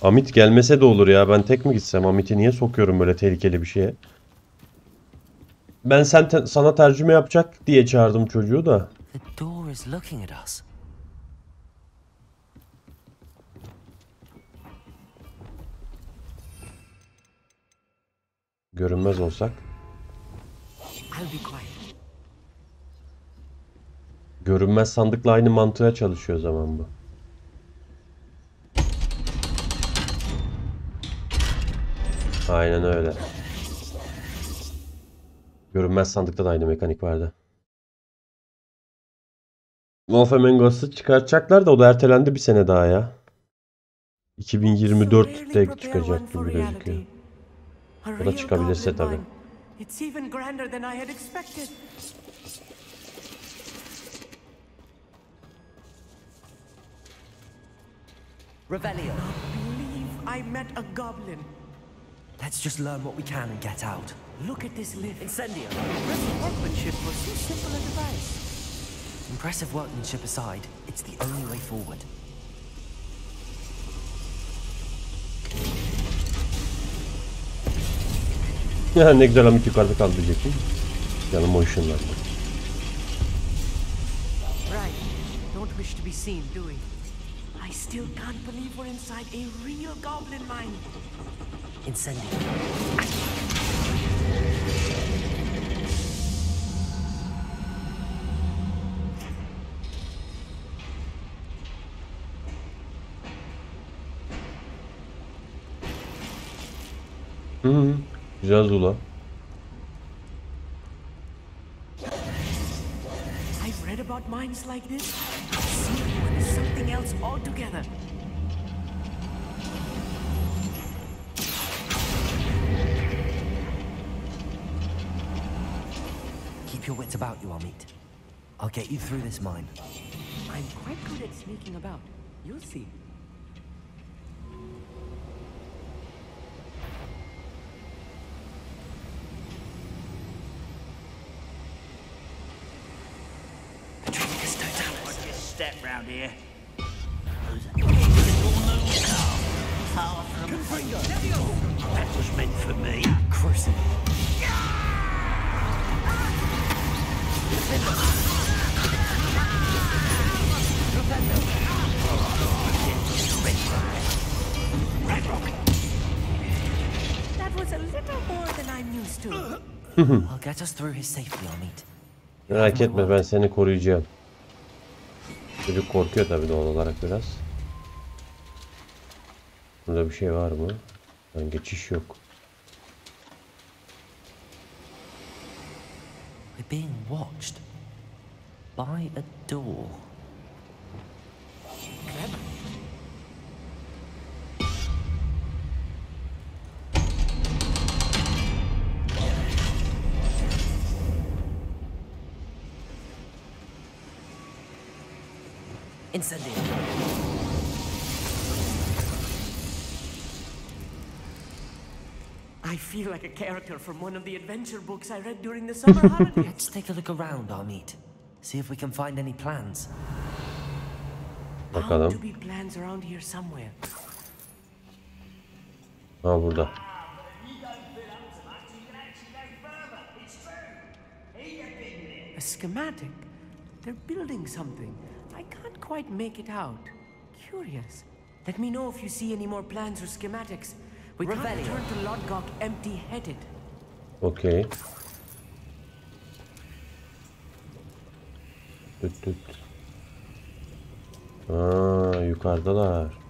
Amit gelmese de olur ya. Ben tek mi gitsem? Amit'i niye sokuyorum böyle tehlikeli bir şeye? Ben sana tercüme yapacak diye çağırdım çocuğu da. Görünmez olsak. Görünmez sandıkla aynı mantığa çalışıyor o zaman bu. Aynen öyle. Görünmez sandıkta da aynı mekanik vardı. Wolf Among Us'ı çıkartacaklar da o da ertelendi bir sene daha ya. 2024'te çıkacak gibi gözüküyor. O da çıkabilirse tabii. Revelio. I met a goblin. Let's just learn what we can and get out. Look at this lift. Incendio. Impressive workmanship for so simple a device. Impressive workmanship aside, it's the only way forward. Ya ne güzel Amit yukarıda kaldı diyecektim. Canım o ışınlandı. Right. Don't wish to be seen, do we? I still can't believe we're inside a real goblin mine. Incendio. Güzel Zula. I've read about mines like this. See, one is something else altogether. Keep your wits about you, Amit. I'll get you through this mine. I'm quite good at sneaking about. You'll see. Step round here. That was meant for me. Cruising. That was a little more than I'm used to. I'll get us through his safely, Amit. Merak etme, ben seni koruyacağım. Çocuk korkuyor tabii doğal olarak biraz. Burada bir şey var mı? Yani geçiş yok. We're being watched by a door. Incendio. I feel like a character from one of the adventure books I read during the summer holidays. Let's take a look around, Amit. See if we can find any plans. Bakalım. Bound to be plans around here somewhere. Ha burada. A schematic. They're building something. I can't quite make it out. Curious. Let me know if you see any more plans or schematics. We can't return to Lodgok empty-headed. Okay. Tüt. Aa, yukarıdalar.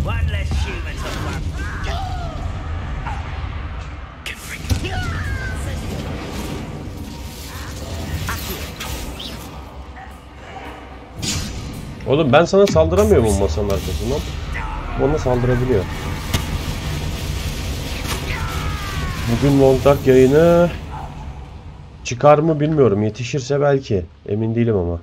One less human to run. Oğlum ben sana saldıramıyor muyum masanın arkasından? Ona saldırabiliyor. Bugün Long Dark yayını Çıkar mı bilmiyorum. Yetişirse belki. Emin değilim ama.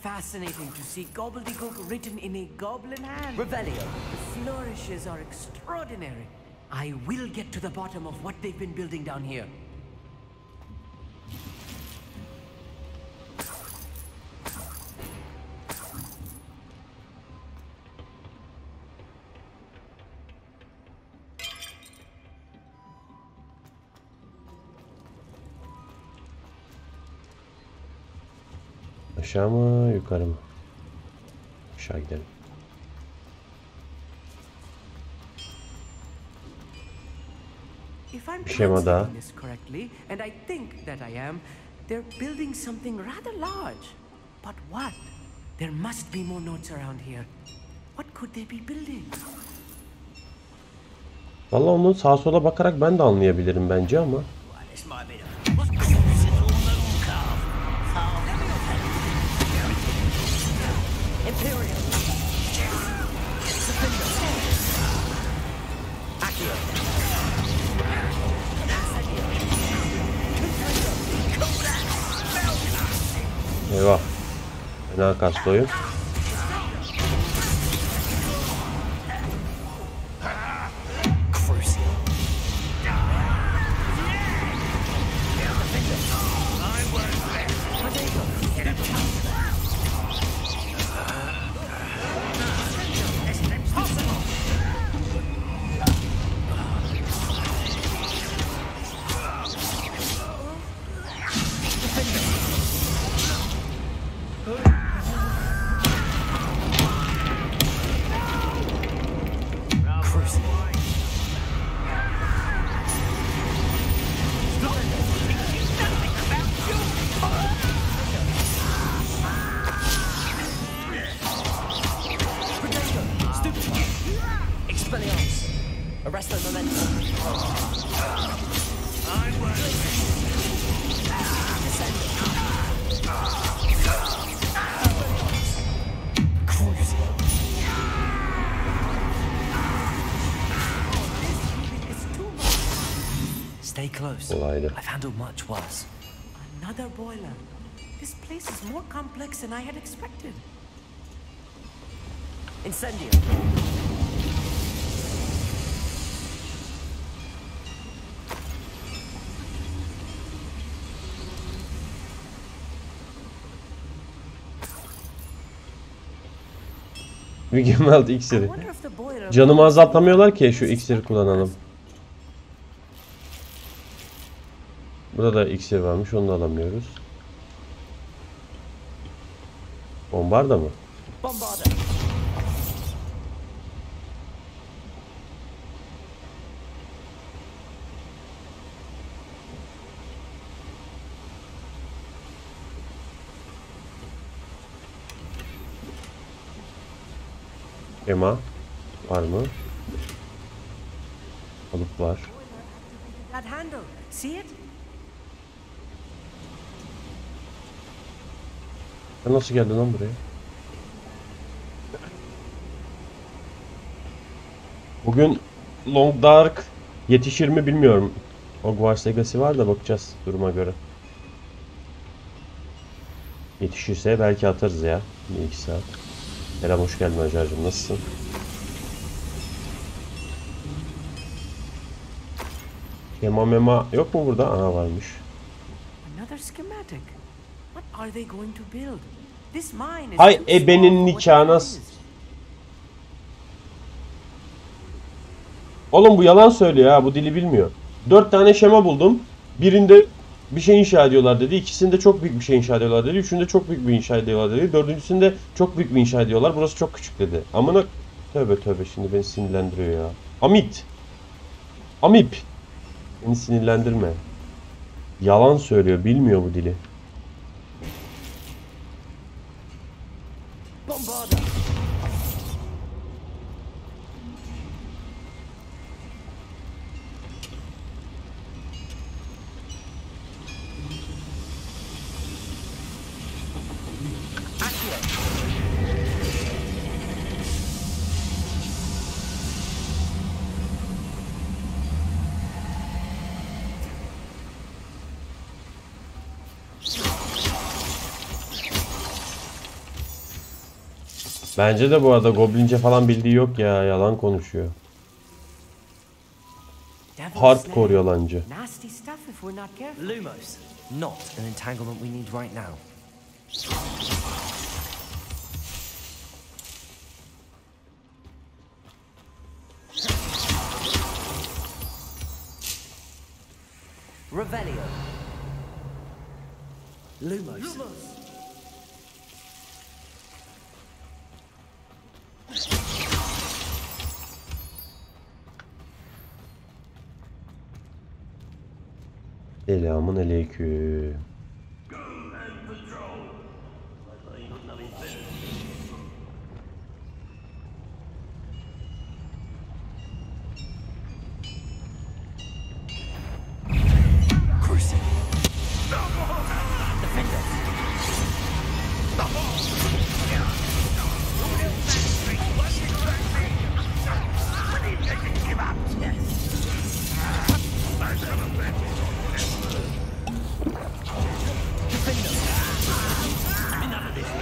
Fascinating to see gobbledygook written in a goblin hand. Revelio. The flourishes are extraordinary. I will get to the bottom of what they've been building down here. Aşağı mı yukarı mı? Aşağı gidelim. If I'm Şema daha. translating this correctly, and I think that I am, they're building something rather large. But what? There must be more notes around here. What could they be building? Vallahi onu sağa sola bakarak ben de anlayabilirim bence ama. This might be the... What's this little moon calf? Imperial. Accio. Eyvah. Fena kastı oyun. Arrest the momentum. Stay close. Kolaydı. I've handled much worse. Another boiler. This place is more complex than I had expected. Incendio. Mükemmel iksiri. Canımı azaltamıyorlar ki şu iksiri kullanalım. Burada da iksir varmış, onu da alamıyoruz. Bombarda mı? Bombarda. Ema var mı? Alıp var. That handle. See it? Sen nasıl geldin lan buraya? Bugün Long Dark yetişir mi bilmiyorum. Hogwarts Legacy var da bakacağız duruma göre. Yetişirse belki atarız ya. 1-2 saat. Selam, hoş geldin Acar'cığım, nasılsın? Yema mema yok mu burada? Aha varmış. Another schematic. What are they going to build? This mine is Hay too small ebenin for what nikahına. it is. Oğlum bu yalan söylüyor ha, bu dili bilmiyor. 4 tane şema buldum. Birinde bir şey inşa ediyorlar dedi. İkisinde çok büyük bir şey inşa ediyorlar dedi. Üçünde çok büyük bir inşa ediyorlar dedi. Dördüncüsünde çok büyük bir inşa ediyorlar. Burası çok küçük dedi. Amına tövbe tövbe, şimdi beni sinirlendiriyor ya. Amit. Amip. Beni sinirlendirme. Yalan söylüyor, bilmiyor bu dili. Bombarda. Bence de bu arada Goblince falan bildiği yok ya. Yalan konuşuyor. Hardcore yalancı. Nasty stuff if we're not careful. Lumos, not an entanglement we need right now. Revelio. Lumos. Selamun aleyküm.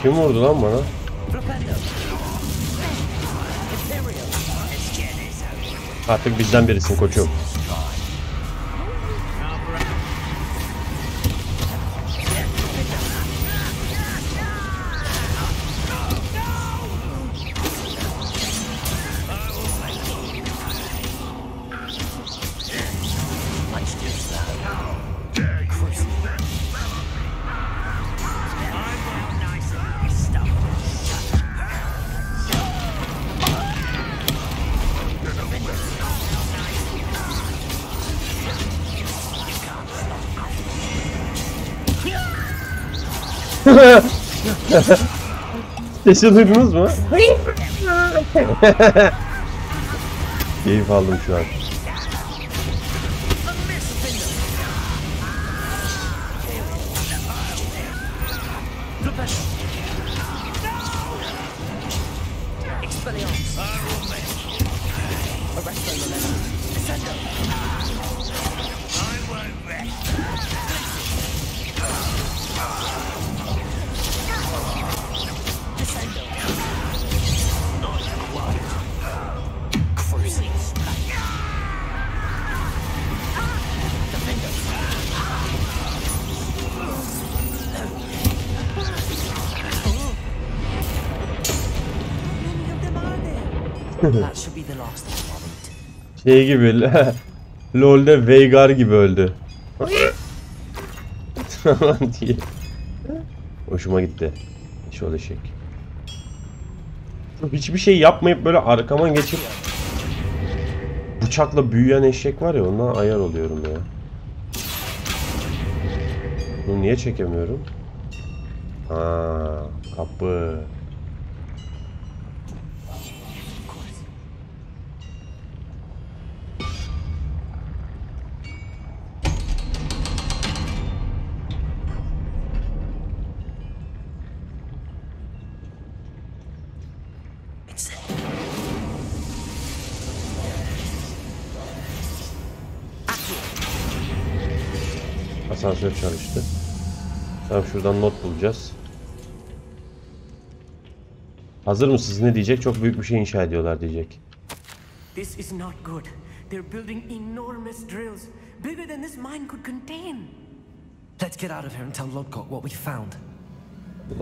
Kim vurdu lan bana? Artık bizden birisin koçum. Sesi duydunuz mu? Keyif aldım şu an. That should be the last of them. Şey gibi LoL'de Veigar gibi öldü. diye. Hoşuma gitti. Şöyle şey. Hiçbir şey yapmayıp böyle arkama geçip bıçakla büyüyen eşek var ya, ondan ayar oluyorum ya. Bunu niye çekemiyorum? Ha, kapı. Asansör çalıştı. Tamam, şuradan not bulacağız. Hazır mısınız? Ne diyecek? Çok büyük bir şey inşa ediyorlar diyecek. This is not good. They're building enormous drills, bigger than this mine could contain. Let's get out of here and tell Lodgok what we found.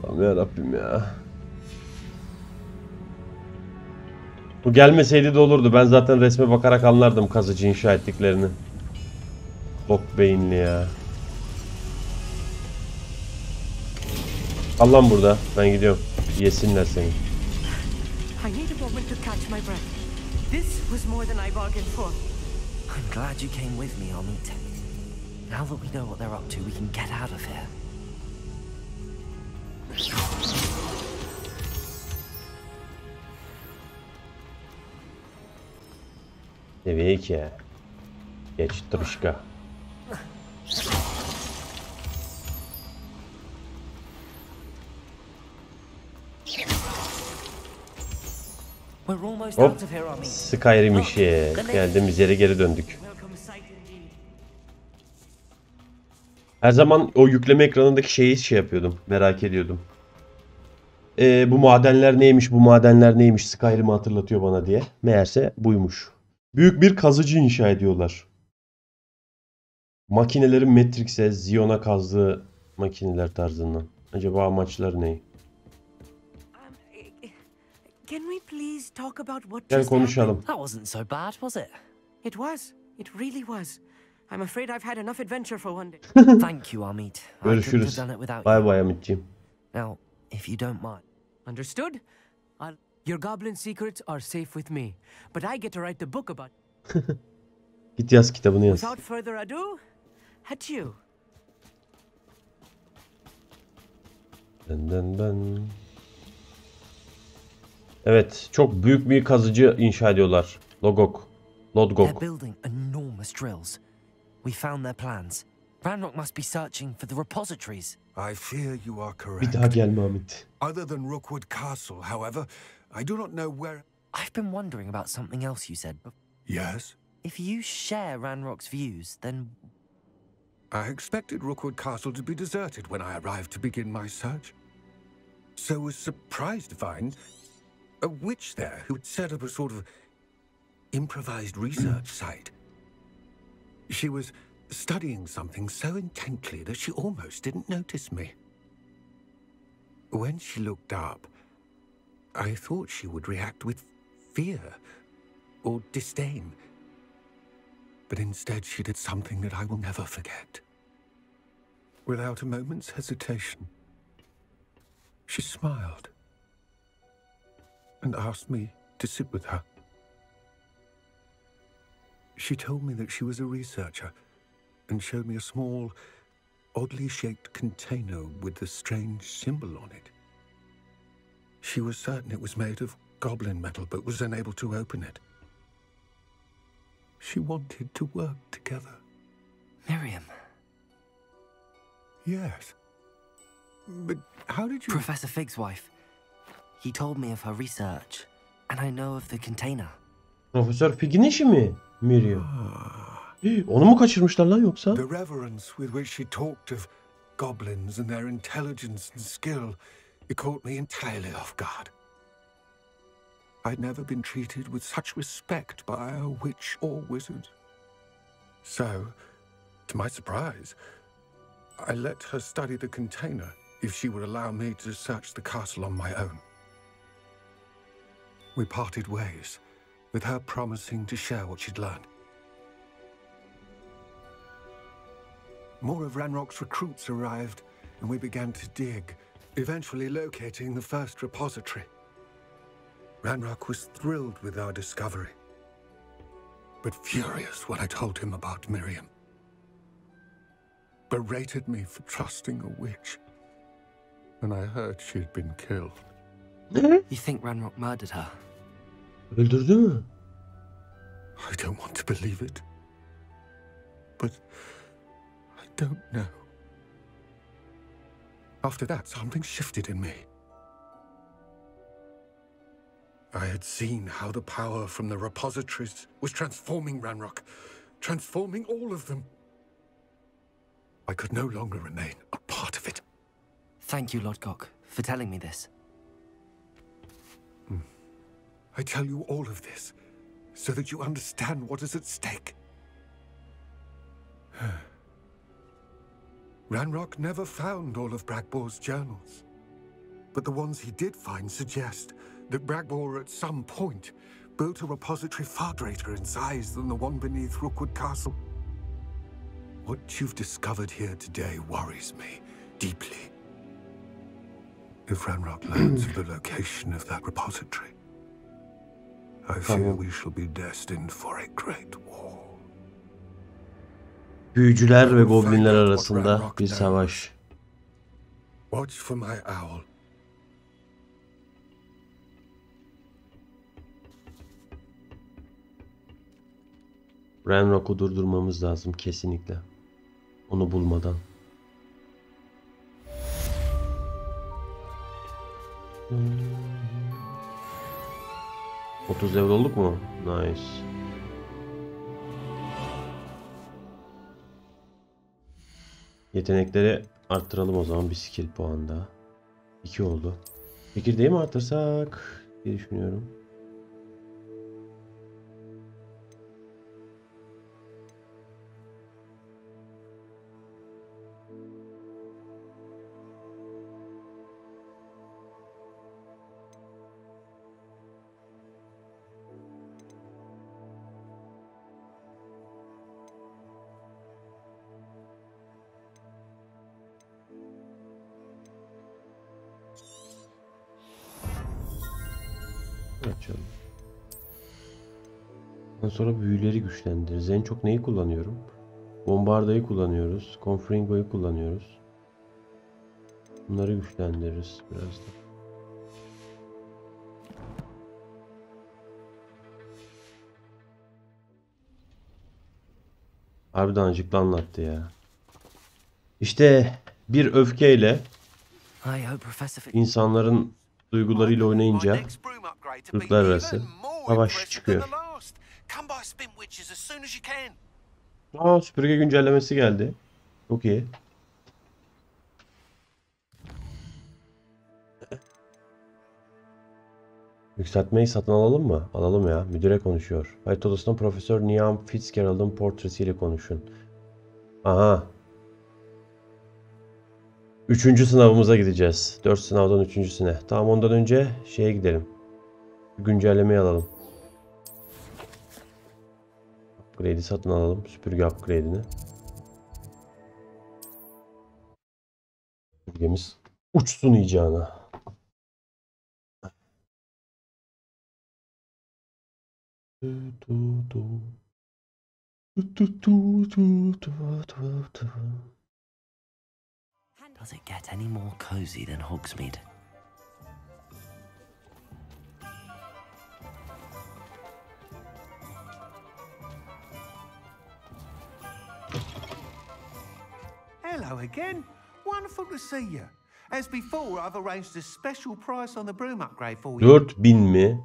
Allah'ım yarabbim ya. Bu gelmeseydi de olurdu. Ben zaten resme bakarak anlardım kazıcı inşa ettiklerini. Bok beyinli ya. Kal lan burada. Ben gidiyorum. Yesinler seni. I need a moment to catch my breath. This was more than I bargained for. I'm glad you came with me, Artech. Now that we know what they're up to, we can get out of here. Seviye 2. Geç tırışka. Hop. Skyrim işi. Geldiğimiz yere geri döndük. Her zaman o yükleme ekranındaki şeyi yapıyordum. Merak ediyordum. Bu madenler neymiş, bu madenler neymiş, Skyrim'i hatırlatıyor bana diye. Meğerse buymuş. Büyük bir kazıcı inşa ediyorlar. Makinelerin Matrix'e, Zion'a kazdığı makineler tarzından. Acaba amaçları ne? Can we please talk about what Gel just konuşalım. happened? That wasn't so bad, was it? It was. It really was. I'm afraid I've had enough adventure for one day. Thank you, Amit. I couldn't have Görüşürüz. done it without Bay you. bay Amitciğim. Now, if you don't mind. Understood? Your goblin secrets are safe with me, but I get to write the book about. Git yaz kitabını yaz. Without further ado, at you. Ben. Evet, çok büyük bir kazıcı inşa ediyorlar. Lodgok. They're building enormous drills. We found their plans. Ranrock must be searching for the repositories. I fear you are correct. Bir daha gelme Amit. Other than Rookwood Castle, however, I do not know where... I've been wondering about something else you said. Yes? If you share Ranrock's views, then... I expected Rookwood Castle to be deserted when I arrived to begin my search. So was surprised to find a witch there who had set up a sort of improvised research site. She was studying something so intently that she almost didn't notice me. When she looked up, I thought she would react with fear or disdain. But instead she did something that I will never forget. Without a moment's hesitation, she smiled and asked me to sit with her. She told me that she was a researcher and showed me a small, oddly shaped container with a strange symbol on it. She was certain it was made of goblin metal, but was unable to open it. She wanted to work together. Miriam. Yes. But how did you... Professor Fig's wife. He told me of her research, and I know of the container. Profesör Fig'in işi mi? Miriam. Onu mu kaçırmışlar lan yoksa? The reverence with which she talked of goblins and their intelligence and skill, it caught me entirely off guard. I'd never been treated with such respect by a witch or wizard. So, to my surprise, I let her study the container if she would allow me to search the castle on my own. We parted ways, with her promising to share what she'd learned. More of Ranrock's recruits arrived, and we began to dig, eventually locating the first repository. Ranrock was thrilled with our discovery, but furious when I told him about Miriam. Berated me for trusting a witch, and I heard she'd been killed. You think Ranrock murdered her? Öldürdü mü? I don't want to believe it, but I don't know. After that, something shifted in me. I had seen how the power from the repositories was transforming Ranrock, transforming all of them. I could no longer remain a part of it. Thank you, Lodgok, for telling me this. I tell you all of this so that you understand what is at stake. Ranrock never found all of Bragbor's journals, but the ones he did find suggest that Bragbor at some point built a repository far greater in size than the one beneath Rookwood Castle. What you've discovered here today worries me deeply. If Ranrock learns of the location of that repository, I fear we shall be destined for a great war. Büyücüler ve goblinler arasında bir savaş. Watch for my owl. Ranrock'u durdurmamız lazım kesinlikle. Onu bulmadan. Hmm. 30 level olduk mu? Nice. Yetenekleri arttıralım o zaman. Bir skill puanı daha. 2 oldu. Çekirdeği mi artırsak diye düşünüyorum. Açalım. Ondan sonra büyüleri güçlendiririz. En çok neyi kullanıyorum? Bombardayı kullanıyoruz. Confringo'yu kullanıyoruz. Bunları güçlendiririz biraz da. Harbiden acıklı anlattı ya. İşte bir öfkeyle insanların duygularıyla oynayınca ırklar arası savaş çıkıyor. Aa, süpürge güncellemesi geldi. Çok iyi. Yükseltmeyi satın alalım mı? Alalım ya. Müdüre konuşuyor. Hayat odasında Profesör Niam Fitzgerald'ın portresiyle konuşun. Aha. 3. sınavımıza gideceğiz. 4 sınavdan 3.'süne. Tamam, ondan önce şeye gidelim. Güncellemeyi alalım. Upgrade'i satın alalım. Süpürge upgrade'ini. Süpürgemiz uçsun icana. Does it get any more cozy than Hogsmeade? Hello again. Wonderful to see you. As before, I've arranged a special price on the broom upgrade for you. 4000 mi?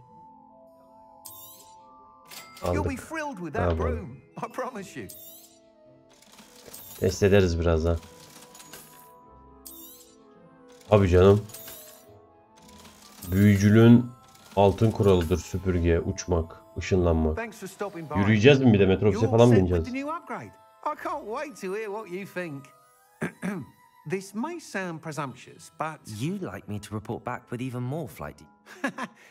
You'll be Aldık. thrilled with that broom, I promise you. Test ederiz birazdan. Abi canım. Büyücülüğün altın kuralıdır süpürge, uçmak, ışınlanmak. Thanks for stopping by. Yürüyeceğiz mi bir de, metrobüse You're falan mı set with bineceğiz? the new upgrade. I can't wait to hear what you think. This may sound presumptuous, but You'd like me to report back with even more flight.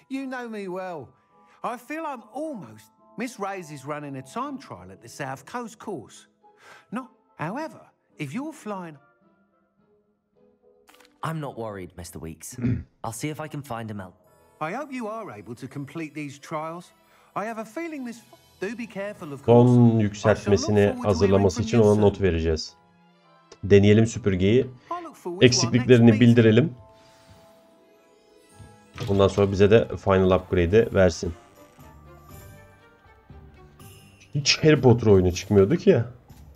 you know me well. I feel I'm almost. Miss Reyes is running a time trial at the South Coast course. No, however, if you're flying. I'm not worried, Mr. Weeks. I'll see if I can find a melt. I hope you are able to complete these trials. I have a feeling this. Do be careful, of course. Son yükseltmesini hazırlaması için ona not vereceğiz. Deneyelim süpürgeyi. Eksikliklerini bildirelim. Bundan sonra bize de final upgrade'i versin. Hiç Harry Potter oyunu çıkmıyordu ki ya.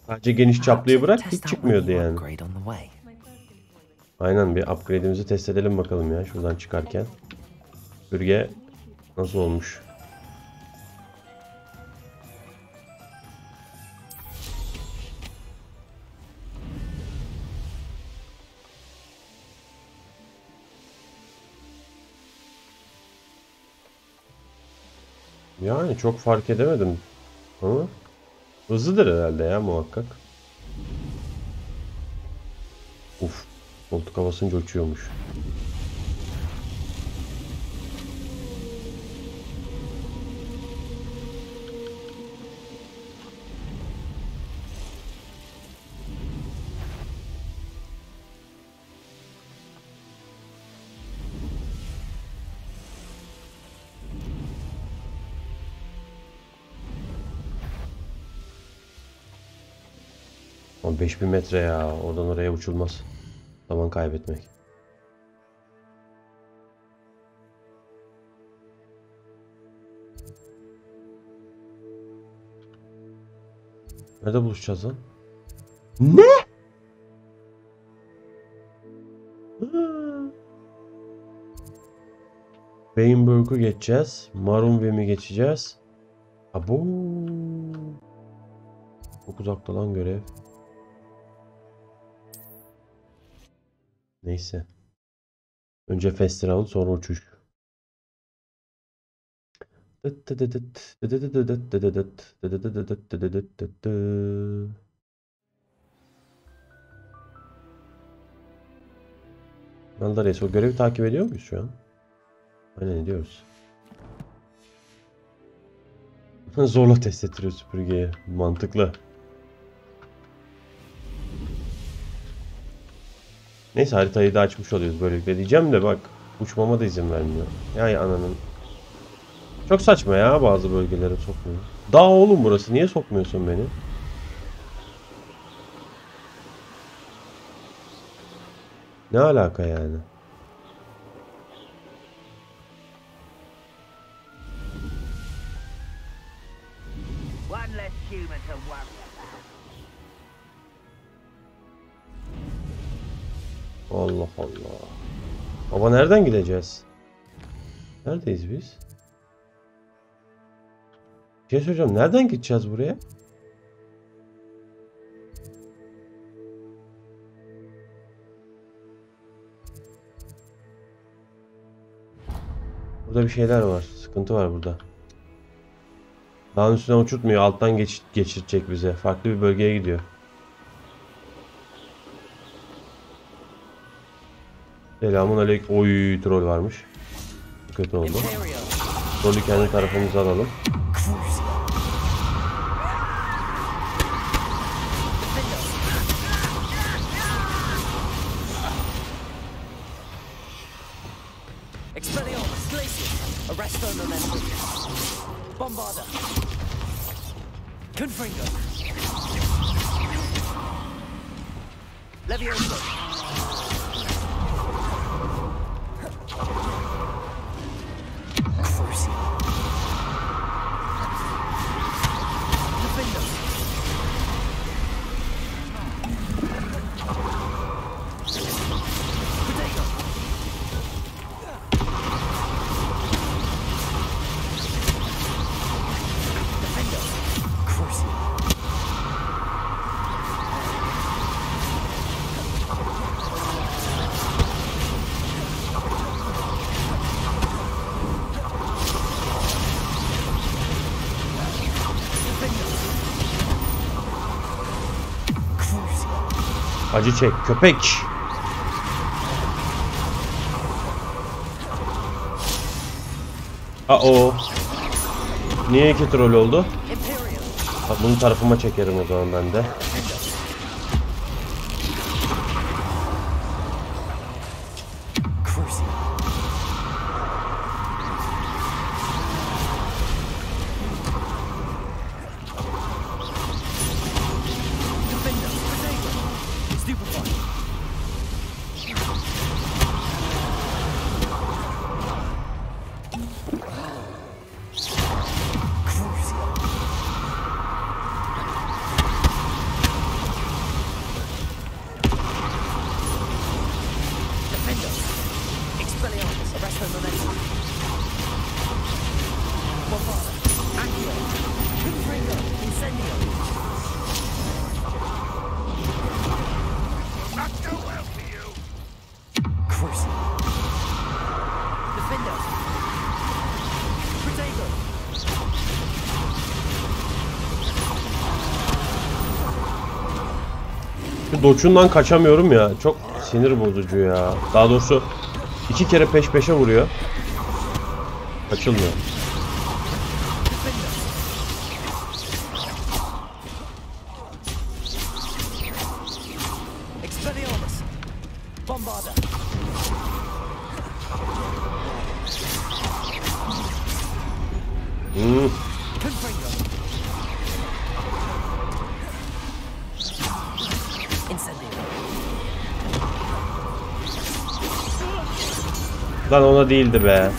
Sadece geniş çaplıyı bırak, hiç çıkmıyordu yani. Aynen, bir upgrade'imizi test edelim bakalım ya şuradan çıkarken. Süpürge nasıl olmuş? Yani çok fark edemedim ama hızlıdır herhalde ya, muhakkak. Uf, koltuk havasınca uçuyormuş. Ama 5000 metre ya, oradan oraya uçulmaz. Zaman kaybetmek. Nerede buluşacağız lan? Ne? Beinberg'u geçeceğiz. Marunvem'i geçeceğiz. Abo. Çok uzakta lan görev. Neyse. Önce fast round, sonra uçuş. Mandares, o görevi takip ediyor muyuz şu an? Aynen ediyoruz. Zorla test ettiriyor süpürgeye. Mantıklı. Neyse, haritayı da açmış oluyoruz böylelikle diyeceğim de bak, uçmama da izin vermiyor. Ya ananın. Çok saçma ya, bazı bölgelere sokmuyor. Dağ oğlum burası, niye sokmuyorsun beni? Ne alaka yani? One less human to worry about. Allah Allah. Baba nereden gideceğiz? Neredeyiz biz? Bir şey söyleyeceğim. Nereden gideceğiz buraya? Burada bir şeyler var. Sıkıntı var burada. Dağın üstüne uçurtmuyor. Alttan geçirecek bize. Farklı bir bölgeye gidiyor. Selamun aleyküm. Oy, troll varmış. Kötü oldu. Trollü kendi tarafımıza alalım. Bombarda. Confringo. Levioso. Crucio. Defendo. Potato. Acı çek köpek. O. Niye iki troll oldu? Bak, bunu tarafıma çekerim o zaman ben de. Şu doçundan kaçamıyorum ya. Çok sinir bozucu ya. Daha doğrusu 2 kere peş peşe vuruyor. Kaçılmıyor. Lan ona değildi be.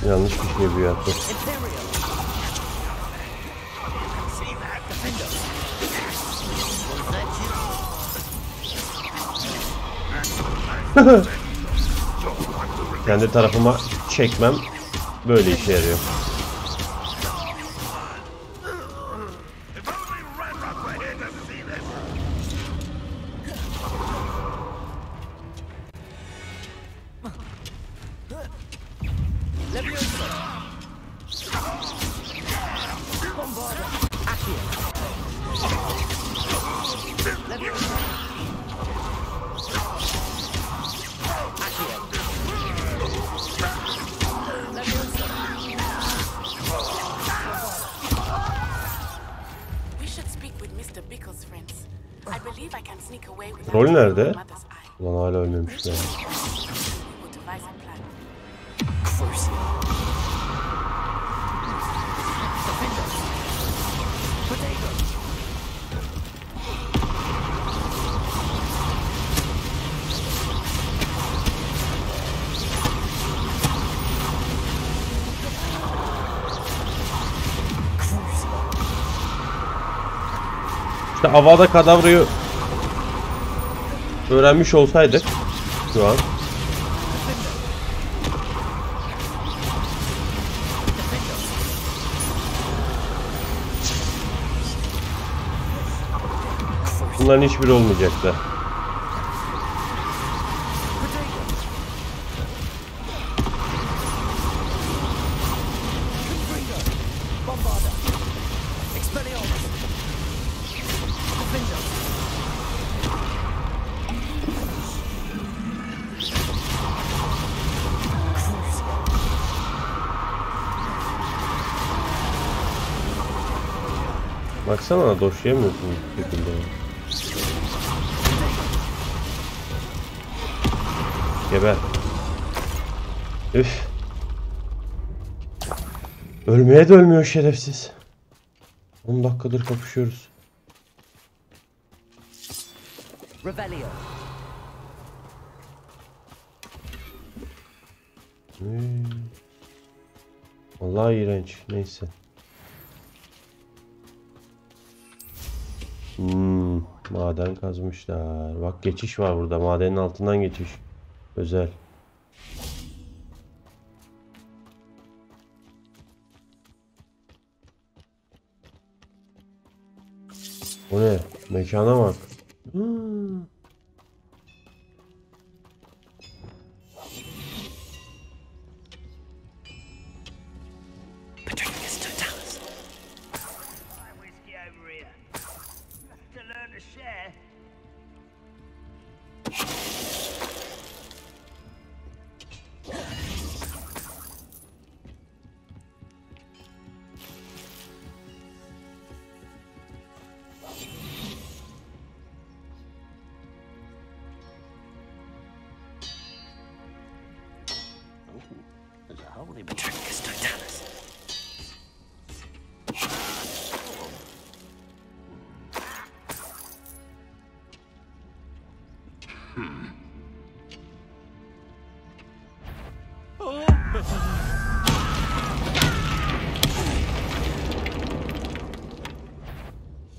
Yanlış bir şey bu yaptı. Kendi tarafıma çekmem böyle işe yarıyor. Rol nerede? Ulan hala ölmemişler. İşte Avada Kedavra'yı öğrenmiş olsaydık şu an. Bunların hiçbiri olmayacaktı. Baksana doşlayamıyorsun bu şekilde. Geber. Üf. Ölmeye de ölmüyor şerefsiz. 10 dakikadır kapışıyoruz. Vallahi iğrenç. Neyse. Maden kazmışlar. Bak geçiş var burada. Madenin altından geçiş. Özel. O ne? Mekana bak.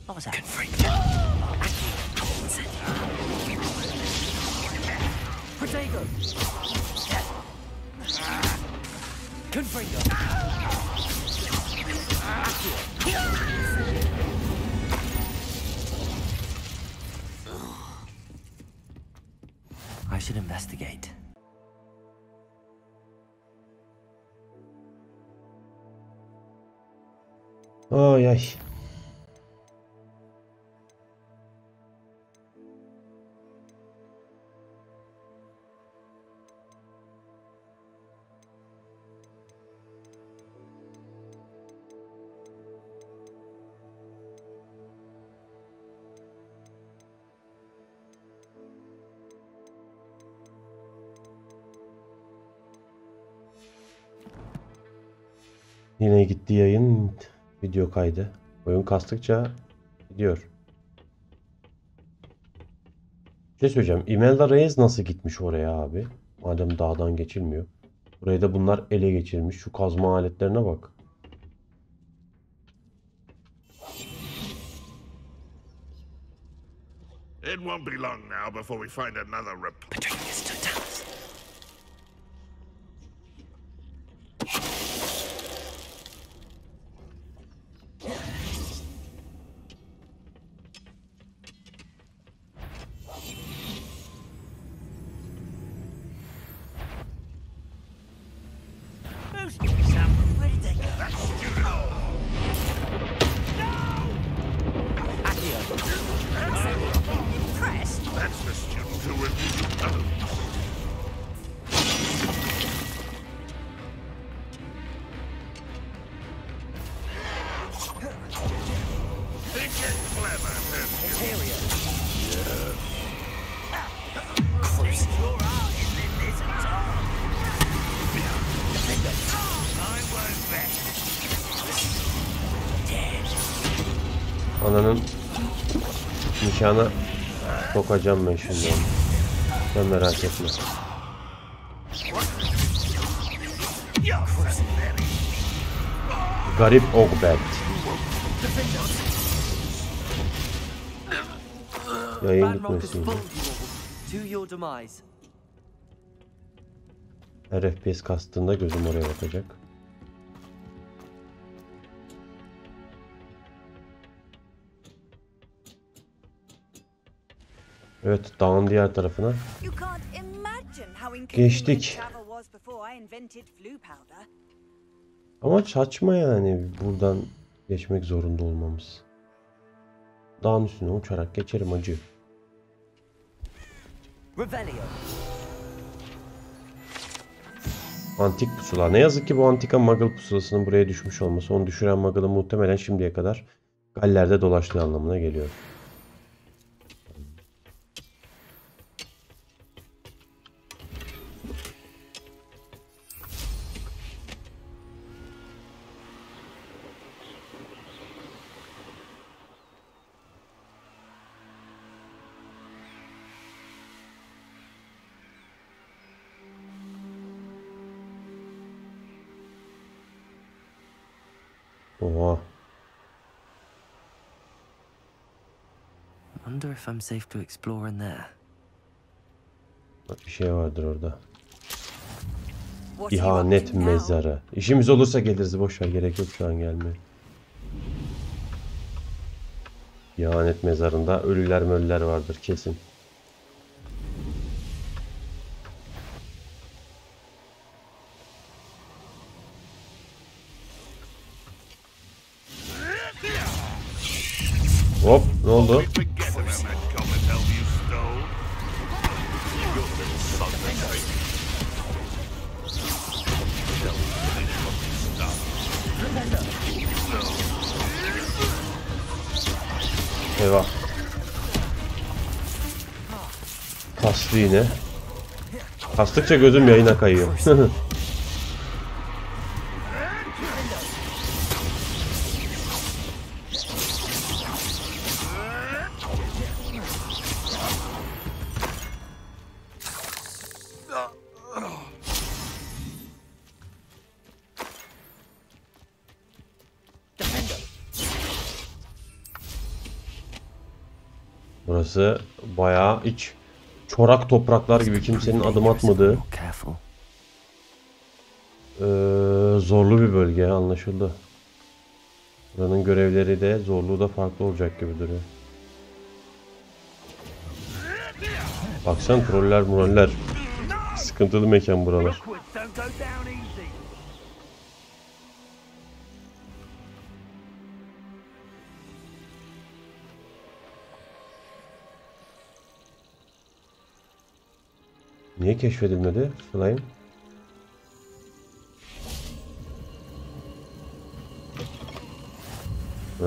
What was that? Protego. Confringo. I should investigate. Ay ay. Yine gitti yayın, video kaydı. Oyun kastıkça gidiyor. Bir şey söyleyeceğim. Imelda Reyes nasıl gitmiş oraya abi? Madem dağdan geçilmiyor. Burayı da bunlar ele geçirmiş. Şu kazma aletlerine bak. It won't be long now before we find another rip. Ananın nişana sokacağım ben şimdi onu. Sen merak etme. Garip Ogbet. Yayın gitmesin. Her FPS kastığında gözüm oraya bakacak. Evet, dağın diğer tarafına geçtik. Ama saçma yani buradan geçmek zorunda olmamız. Dağın üstüne uçarak geçerim acı. Antik pusula. Ne yazık ki bu antika Muggle pusulasının buraya düşmüş olması, onu düşüren Muggle'ın muhtemelen şimdiye kadar Galler'de dolaştığı anlamına geliyor. Oha. Wonder if I'm safe to explore in there. Bak, bir şey vardır orada. İhanet mezarı. İşimiz olursa geliriz. Boşver, gerek yok şu an gelmeye. İhanet mezarında ölüler möller vardır kesin. Hop, ne oldu? Eyvah. Kastı yine. Kastıkça gözüm yayına kayıyor. Burası bayağı iç çorak topraklar gibi, kimsenin adım atmadığı zorlu bir bölge, anlaşıldı. Buranın görevleri de zorluğu da farklı olacak gibi duruyor. Baksan troller muraller. Sıkıntılı mekan buralar. Niye keşfedilmedi? Flying. Heh.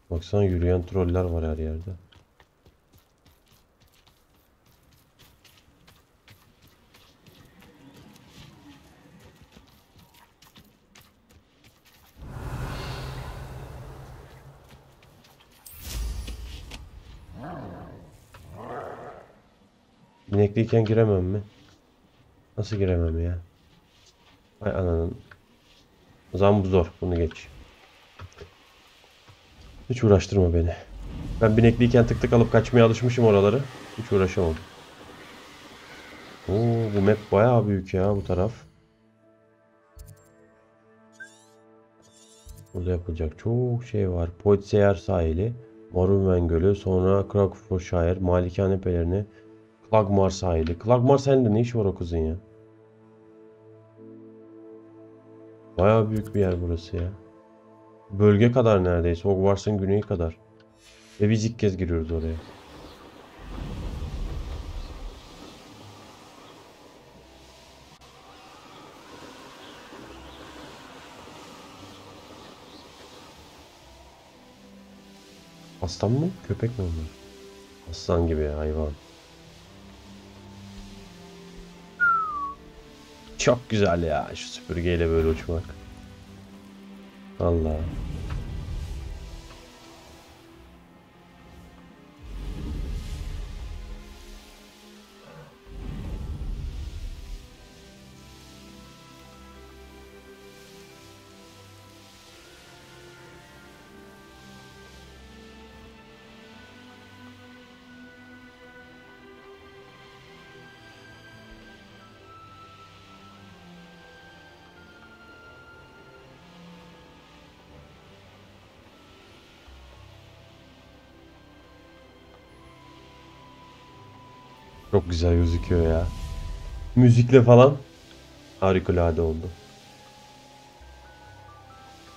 Baksana, yürüyen troller var her yerde. Binekliyken giremem mi? Nasıl giremem ya? Ay ananın. O zaman bu zor. Bunu geç. Hiç uğraştırma beni. Ben binekliyken tık tık alıp kaçmaya alışmışım oraları. Hiç uğraşamam. Oo, bu map bayağı büyük ya, bu taraf. Burada yapılacak çok şey var. Poitseyar sahili, Morunven Gölü, sonra Krakofshire, Malikane Pelerini, Klagmar sahili. Klagmar sahilinde ne iş var o kızın ya? Bayağı büyük bir yer burası ya. Bölge kadar neredeyse. Hogwarts'ın güneyi kadar. Ve biz ilk kez giriyoruz oraya. Aslan mı? Köpek mi onlar? Aslan gibi hayvan. Çok güzel ya şu süpürgeyle böyle uçmak. Allah. Çok güzel gözüküyor ya. Müzikle falan harikulade oldu.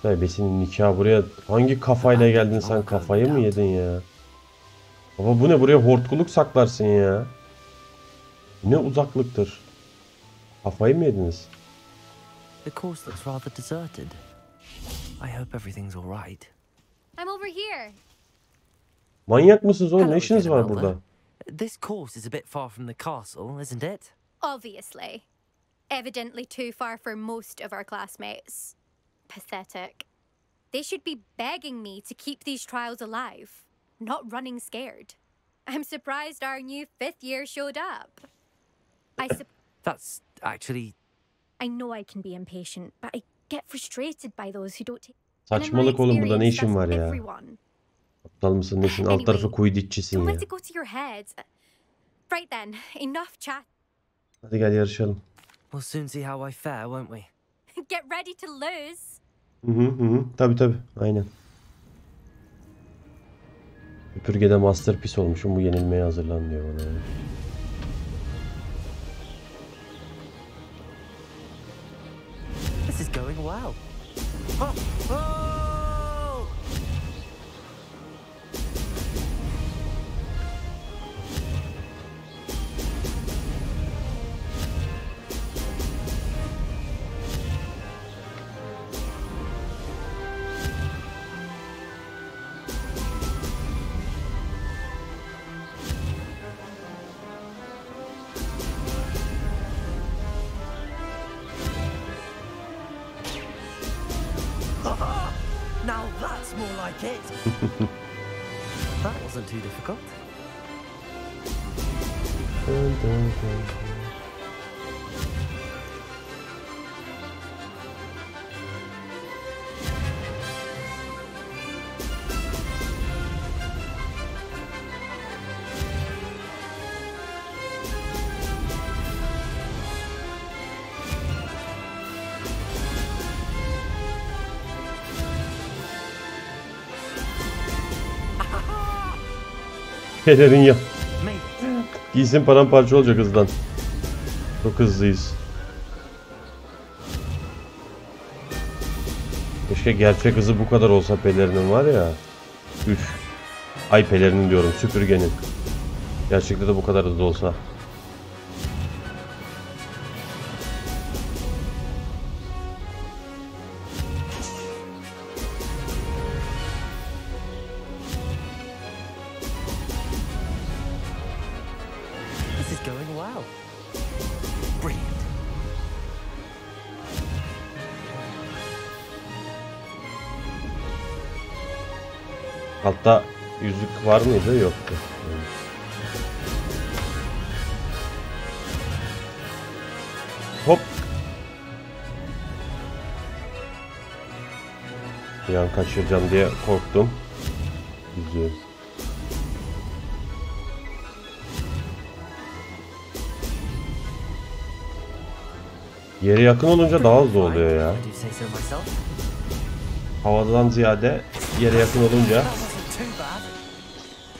Besin'in nikahı buraya hangi kafayla geldin sen, kafayı mı yedin ya? Baba bu ne, buraya hortkuluk saklarsın ya. Ne uzaklıktır. Kafayı mı yediniz? The course looks rather deserted. I hope everything's all right. I'm over here. Manyak mısınız oğlum? Ne Hello işiniz again, var Melba. burada? This course is a bit far from the castle, isn't it? Obviously. Evidently too far for most of our classmates. Pathetic. They should be begging me to keep these trials alive, not running scared. I'm surprised our new 5th year showed up. That's actually... I know I can be impatient, but I get frustrated by those who don't take... Saçmalık oğlum, burada ne işin var ya? Everyone. Aptal mısın nesin? Alt tarafı kuyditçisin Don't ya. let it go to your head. Right then, enough chat. Hadi gel yarışalım. We'll soon see how I fare, won't we? Get ready to lose. Tabii aynen. Süpürgede masterpiece olmuşum, bu yenilmeye hazırlan diyor bana. This is going well. Oh! Oh! Now that's more like it. That wasn't too difficult. Pelerin ya. Maybe. Giysin paramparça olacak hızdan. Çok hızlıyız. Keşke gerçek hızı bu kadar olsa pelerinin var ya. Üf. Ay pelerinin diyorum, süpürgenin. Gerçekte de bu kadar hızlı olsa. This is going well. Brilliant. Altta yüzük var mıydı? Yoktu. Hop. Bir an kaçıracağım diye korktum. Güzel. Yere yakın olunca daha hızlı oluyor ya. I do say so myself. Havadan ziyade yere yakın olunca That wasn't too bad.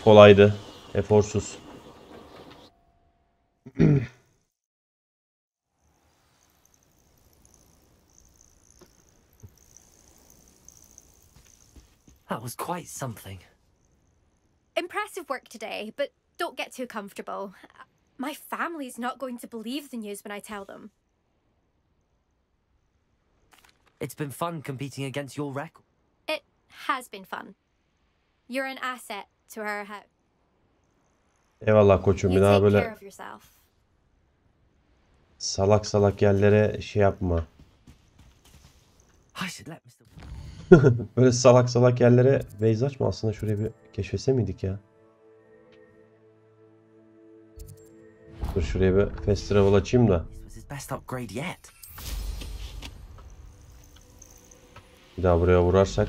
kolaydı. Eforsuz. That was quite something. Impressive work today, but don't get too comfortable. My family's not going to believe the news when I tell them. It's been fun competing against your record. It has been fun. You're an asset to her house. Eyvallah koçum, bir You daha take care böyle of yourself. salak salak yerlere şey yapma. I should let Mr. Böyle salak salak yerlere base açma. Aslında şuraya bir keşfetse miydik ya? Dur şuraya bir fast travel açayım da. This was his best upgrade yet. Bir daha buraya vurarsak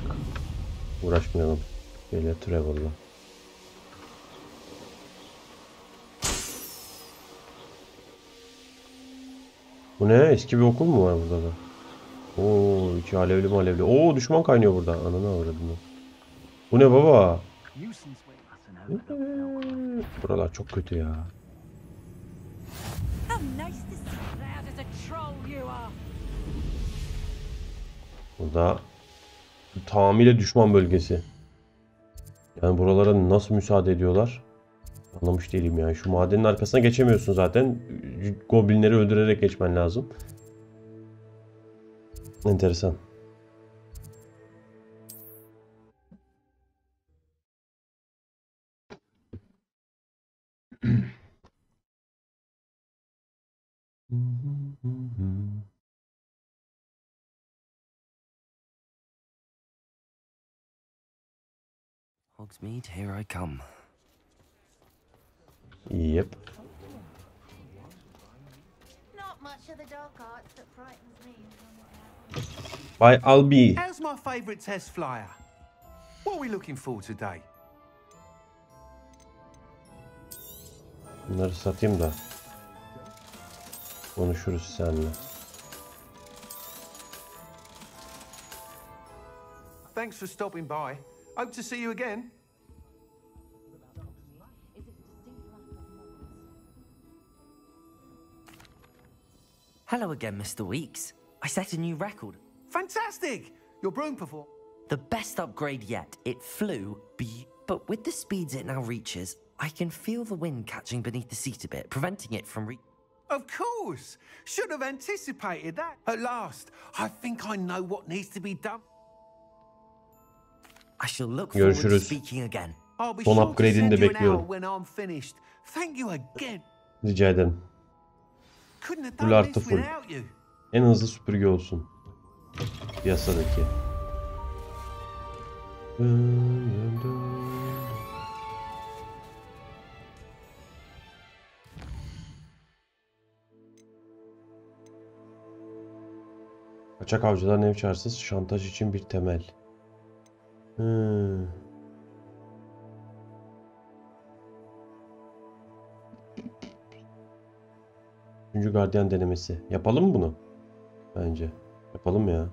uğraşmayalım. Böyle travel'la. Bu ne? Eski bir okul mu var burada da? Oo, içi alevli mi alevli? Oo, düşman kaynıyor burada. Ananı avradım. Bu ne baba? Buralar çok kötü ya. Burada tamamıyla düşman bölgesi. Yani buralara nasıl müsaade ediyorlar? Anlamış değilim yani. Şu madenin arkasına geçemiyorsun zaten. Goblinleri öldürerek geçmen lazım. Enteresan. Hogsmeade, here I come. Yep. Not much of the dark arts that frightens me. By Albi. How's my favourite test flyer? What are we looking for today? Bunları satayım da konuşuruz seninle. Thanks for stopping by. Hope to see you again. Hello again, Mr. Weeks. I set a new record. Fantastic! Your broom perform. The best upgrade yet. It flew, but with the speeds it now reaches, I can feel the wind catching beneath the seat a bit, preventing it from Of course! Should have anticipated that. At last, I think I know what needs to be done. I shall look forward to Görüşürüz. speaking again. I'll be Son sure to upgrade'ini send de you an bekliyorum. hour when I'm finished. Thank you again. Rica ederim. Couldn't have Full done artı this full. without you. En hızlı süpürge olsun. Piyasadaki. Kaçak avcıların ev çağrısız şantaj için bir temel. Üçüncü gardiyan denemesi. Yapalım mı bunu? Bence. Yapalım ya.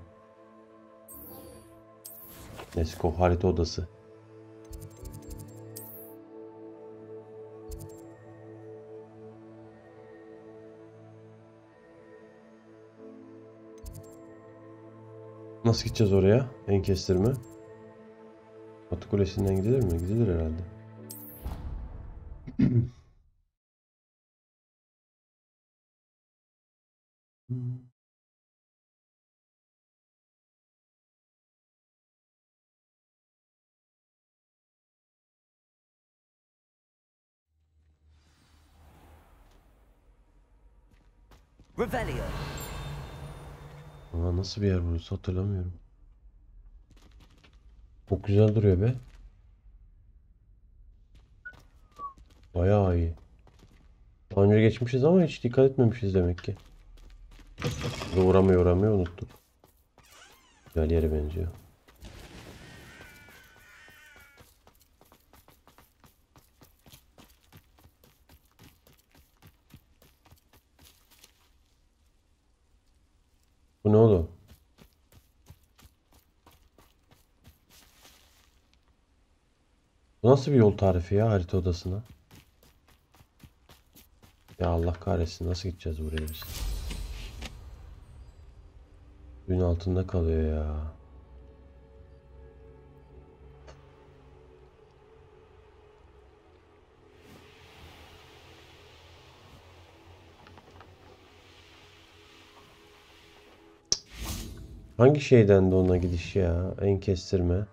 Let's go. Harita odası. Nasıl gideceğiz oraya? En kestirme. Batı Kulesi'nden gidilir mi? Gidilir herhalde. Revelio. Aa, nasıl bir yer burası hatırlamıyorum. Çok güzel duruyor be. Bayağı iyi. Daha önce geçmişiz ama hiç dikkat etmemişiz demek ki. Uğramıyor unuttuk. Güzel yere benziyor. Bu ne oğlum? Bu nasıl bir yol tarifi ya harita odasına? Ya Allah kahretsin, nasıl gideceğiz buraya biz? Suyun altında kalıyor ya. Hangi şeyden de ona gidiş ya? En kestirme.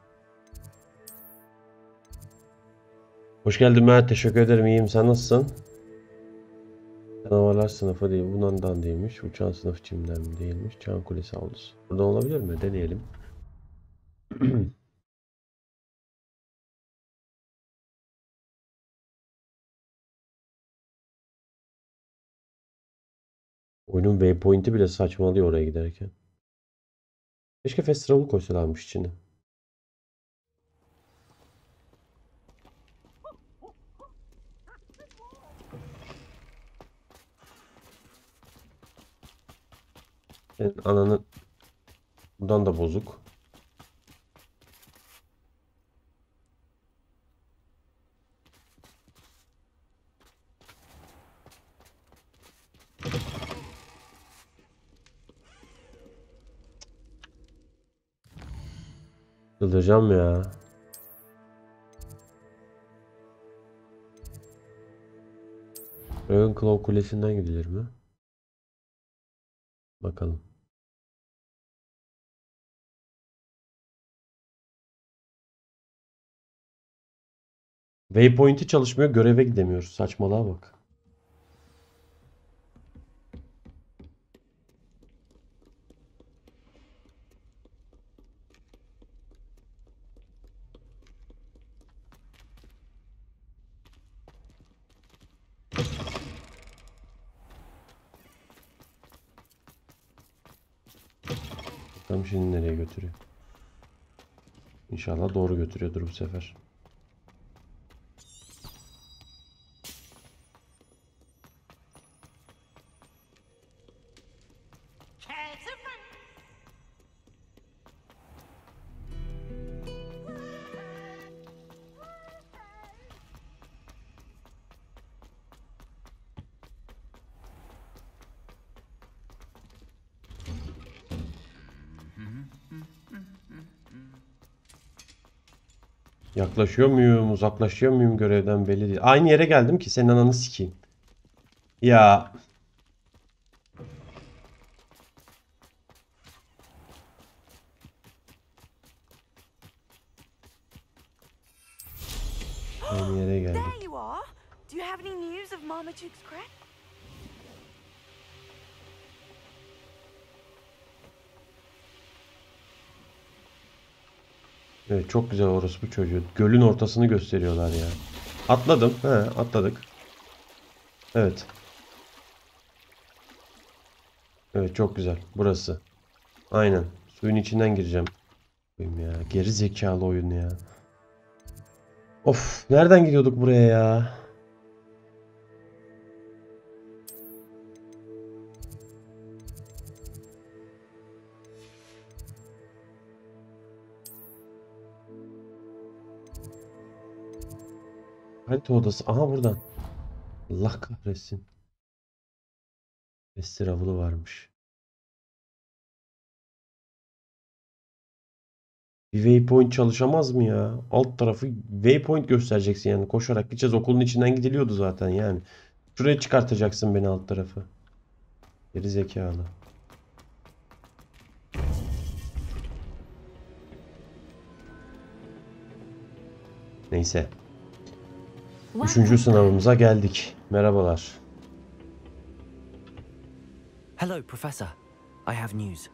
Hoş geldin Mert. Teşekkür ederim. İyiyim. Sen nasılsın? Canavarlar sınıfı değil. Bundan değilmiş. Uçan sınıf çimden mi değilmiş. Çan kulesi avlusu. Buradan olabilir mi? Deneyelim. Oyunun waypoint'i bile saçmalıyor oraya giderken. Keşke fast travel koysalarmış içine. Senin ananın buradan da bozuk. Çıldıracağım ya. Ravenclaw Kulesi'nden gidilir mi? Bakalım. Waypoint'i çalışmıyor, göreve gidemiyoruz. Saçmalığa bak. Bakalım şimdi nereye götürüyor. İnşallah doğru götürüyordur bu sefer. Yaklaşıyor muyum, uzaklaşıyor muyum görevden belli değil. Aynı yere geldim ki senin ananı sikeyim. Ya. Aynı yere geldik. There you are. Do you have any news of Marmaduke's crack? Evet, çok güzel orospu çocuğu. Gölün ortasını gösteriyorlar ya. Atladım. He, atladık. Evet. Evet, çok güzel. Burası. Aynen. Suyun içinden gireceğim. Ya, geri zekalı oyun ya. Of, nereden gidiyorduk buraya ya? Harita odası. Aha buradan. Allah kahretsin. Festival'ı varmış. Bir waypoint çalışamaz mı ya? Alt tarafı waypoint göstereceksin yani. Koşarak gideceğiz. Okulun içinden gidiliyordu zaten yani. Şuraya çıkartacaksın beni alt tarafı. Geri zekalı. Neyse. Üçüncü sınavımıza geldik. Merhabalar. Hello, Professor. I have news.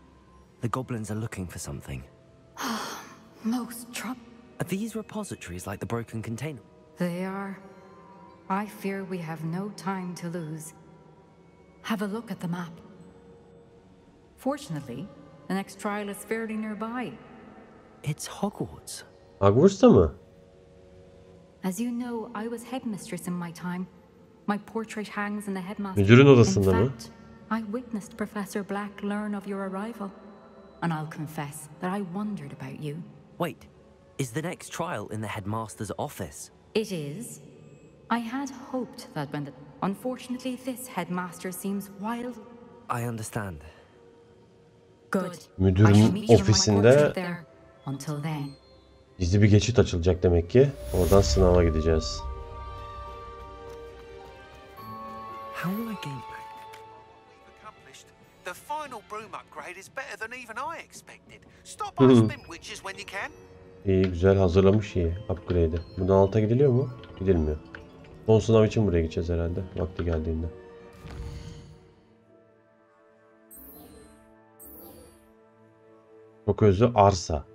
The goblins are looking for something. Most trouble. Are these repositories like the broken container? They are. I fear we have no time to lose. Have a look at the map. Fortunately, the next trial is fairly nearby. It's Hogwarts. Hogwarts'ta mı? As you know, I was headmistress in my time. My portrait hangs in the headmaster. Müdürün odasında mı? In fact, I witnessed Professor Black learn of your arrival. And I'll confess that I wondered about you. Wait, is the next trial in the headmaster's office? It is. I had hoped that when the... Unfortunately, this headmaster seems wild. I understand. Good. Müdürün ofisinde Until then. gizli bir geçit açılacak demek ki. Oradan sınava gideceğiz. How will I gain back? Accomplished. The final broom upgrade is better than even I expected. Stop by spin witches when you can. İyi, güzel hazırlamış iyi upgrade'i. Buradan alta gidiliyor mu? Gidilmiyor. Son sınav için buraya gideceğiz herhalde. Vakti geldiğinde. Çok özlü arsa.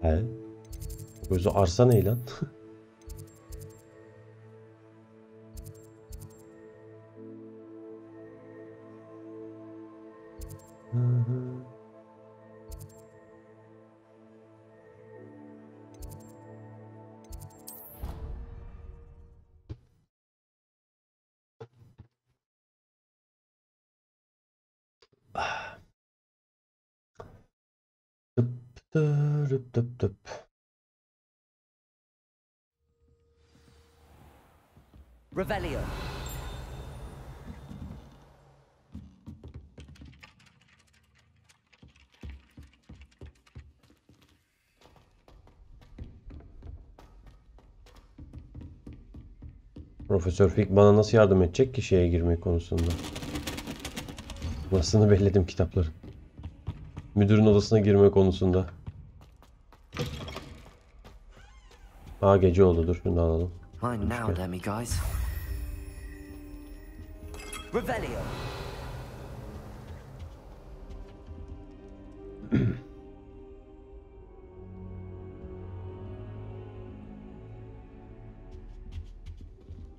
He? Çok özlü arsa ne lan? Tıp tıp tıp. Revelio. Profesör Fig bana nasıl yardım edecek ki şeye girmek konusunda? Burasını belledim kitapların. Müdürün odasına girme konusunda. Aa gece oldu, dur şunu da alalım. I'm now, demi guys. Revelio.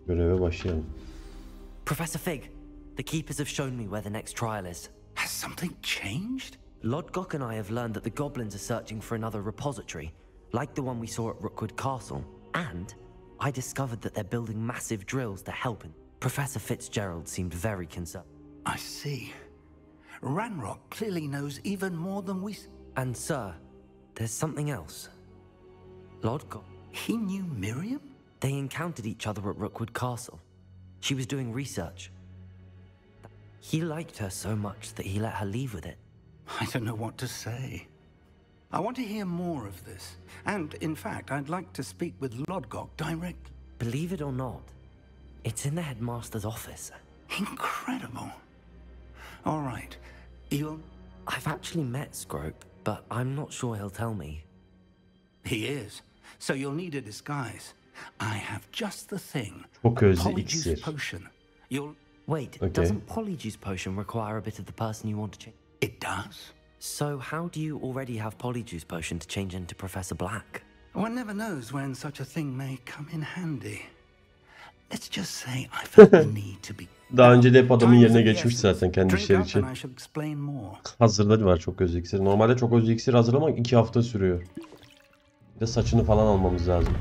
Göreve başlayalım. Professor Fig, the keepers have shown me where the next trial is. Has something changed? Lodgok and I have learned that the goblins are searching for another repository, like the one we saw at Rookwood Castle. And I discovered that they're building massive drills to help. Professor Fitzgerald seemed very concerned. I see. Ranrock clearly knows even more than we... And sir, there's something else. Lodgok... He knew Miriam? They encountered each other at Rookwood Castle. She was doing research. He liked her so much that he let her leave with it. I don't know what to say. I want to hear more of this. And, in fact, I'd like to speak with Lodgok directly. Believe it or not, it's in the headmaster's office. Incredible. All right. I've actually met Scrope, but I'm not sure he'll tell me. He is. So you'll need a disguise. I have just the thing. Çok özlü Polyjuice iksir. potion. Wait, Okay. doesn't Polyjuice potion require a bit of the person you want to change? It does. So how do you already have Polyjuice potion to change into Professor Black? One never knows when such a thing may come in handy. Let's just say I felt the need to be... Daha önce de hep adamın yerine geçmiş zaten kendi işleri için. I shall explain more. Hazırda var çok özlü iksir. Normalde çok özlü iksir hazırlamak 2 hafta sürüyor. Bir de saçını falan almamız lazım.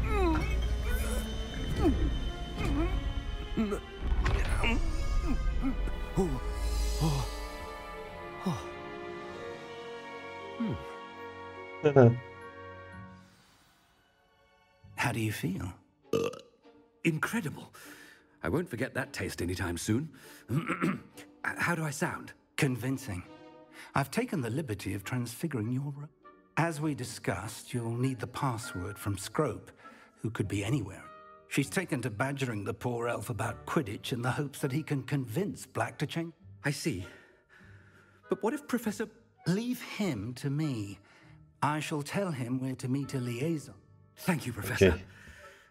How do you feel? Incredible. I won't forget that taste anytime soon. How do I sound? Convincing. I've taken the liberty of transfiguring your... As we discussed, you'll need the password from Scrope, who could be anywhere. She's taken to badgering the poor elf about Quidditch in the hopes that he can convince Black to change. I see. But what if Professor... Leave him to me. I shall tell him where to meet a liaison. Thank you, Professor. Okay.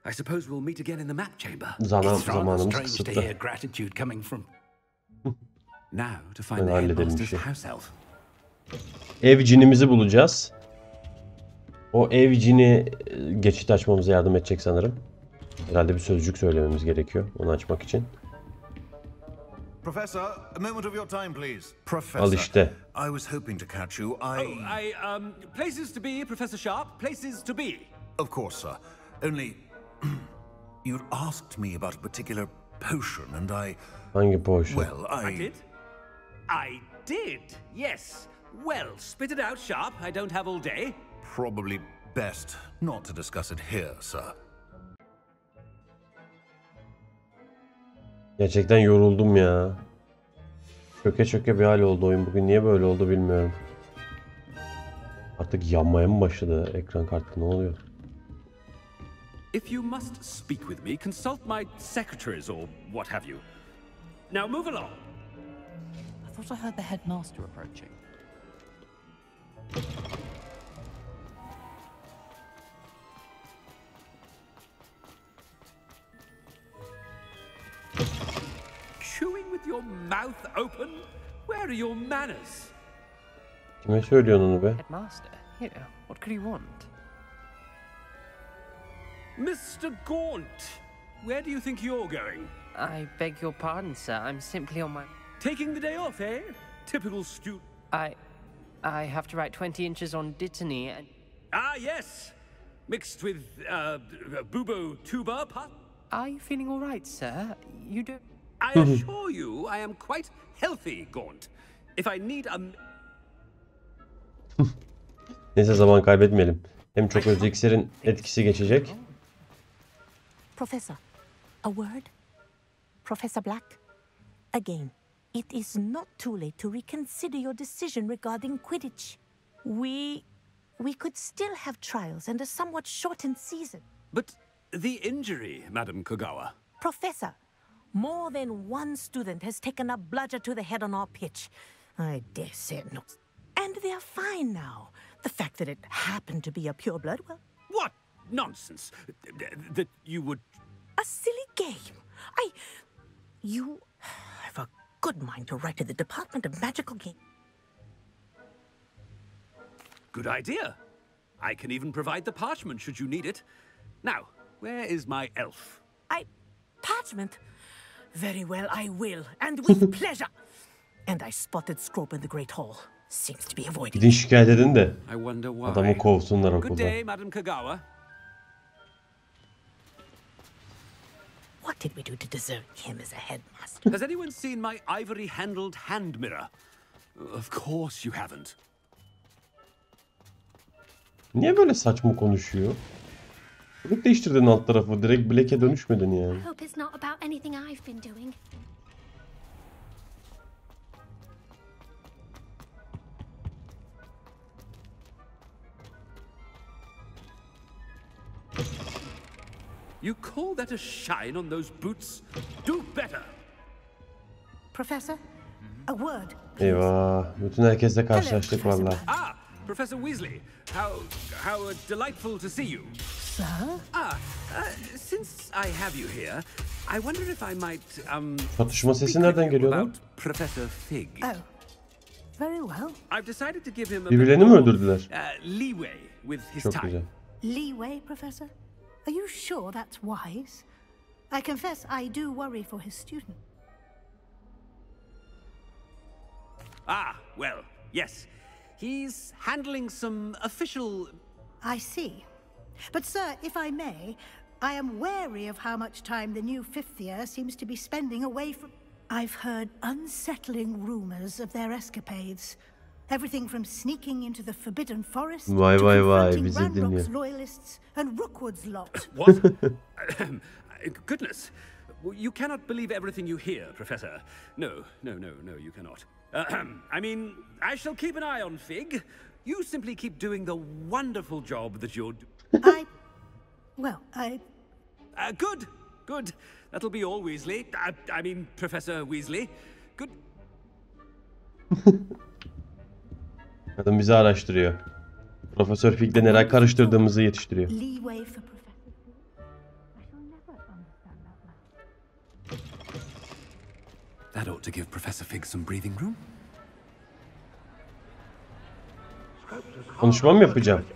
I suppose we'll meet again in the map chamber. It's rather Zamanımız strange to kısıtlı. hear gratitude coming from... Now to find Ben the hallederim bir headmaster's şey. house elf. Ev cinimizi bulacağız. O ev cini geçit açmamıza yardım edecek sanırım. Herhalde bir sözcük söylememiz gerekiyor onu açmak için. Professor, a moment of your time, please. Professor, Al işte. I was hoping to catch you. Places to be, Professor Sharp. Places to be. Of course, sir. Only you'd asked me about a particular potion, and I... Hangi potion? Well, I did? I did, yes. Well, spit it out, Sharp. I don't have all day. Probably best not to discuss it here, sir. Gerçekten yoruldum ya. Çöke çöke bir hal oldu oyun. Bugün niye böyle oldu bilmiyorum. Artık yanmaya mı başladı ekran kartı, ne oluyor? If you must speak with me, consult my secretaries or what have you. Now move along. I thought I heard the headmaster approaching. Chewing with your mouth open? Where are your manners? Kime söylüyorsun onu be? Headmaster, here, what could you want? Mr. Gaunt, where do you think you're going? I beg your pardon, sir. I'm simply on my... Taking the day off, eh? Typical student. I have to write 20 inches on Dittany and... Ah, yes! Mixed with, bubo tuba pot. Are you feeling all right, sir? You don't... I assure you, I am quite healthy, Gaunt. If I need a... Neyse zaman kaybetmeyelim. Hem çok hızlı iksirin etkisi geçecek. Professor, a word? Professor Black? Again, it is not too late to reconsider your decision regarding Quidditch. We could still have trials and a somewhat shortened season. But the injury, Madam Kogawa. Professor, more than one student has taken a bludger to the head on our pitch. I dare say not. And they're fine now. The fact that it happened to be a pureblood, well... What nonsense! That you would... A silly game. You have a good mind to write to the Department of Magical Games. Good idea. I can even provide the parchment should you need it. Now, where is my elf? Parchment? Very well, I will, and with pleasure. And I spotted Scrope in the Great Hall. Seems to be avoiding. Gidin şikayet edin de I wonder why. adamı kovsunlar Good okulda. day, Madam Kogawa. What did we do to deserve him as a headmaster? Has anyone seen my ivory-handled hand mirror? Of course you haven't. Niye böyle saçma konuşuyor? Çabuk değiştirdin alt tarafı. Direkt Black'e dönüşmedin yani. I hope it's not about anything I've been doing. You call that a shine on those boots? Do better. Professor, a word. Eyvah. Bütün herkesle karşılaştık valla. Ah, Professor Weasley. How delightful to see you. Sir? Since I have you here, I wonder if I might Çatışma sesi nereden geliyor lan? Professor Fig. Oh, very well. I've decided to give him a Birbirlerini mi öldürdüler? leeway with his Çok time. güzel. Leeway, Professor? Are you sure that's wise? I confess I do worry for his student. Ah, well, yes. He's handling some official... I see. But, sir, if I may, I am wary of how much time the new fifth year seems to be spending away from... I've heard unsettling rumors of their escapades. Everything from sneaking into the Forbidden Forest to confronting Ranrock's loyalists and Rookwood's lot. What? Goodness. You cannot believe everything you hear, Professor. No, you cannot. I mean, I shall keep an eye on Fig. You simply keep doing the wonderful job that you're doing. Good. That'll be all, Weasley. I mean, Professor Weasley. Good. Adam bizi araştırıyor. Profesör Fig'le neler karıştırdığımızı yetiştiriyor. Leeway for Professor Fig. I shall never understand that. That ought to give Professor Fig some breathing room. Konuşma mı yapacağım?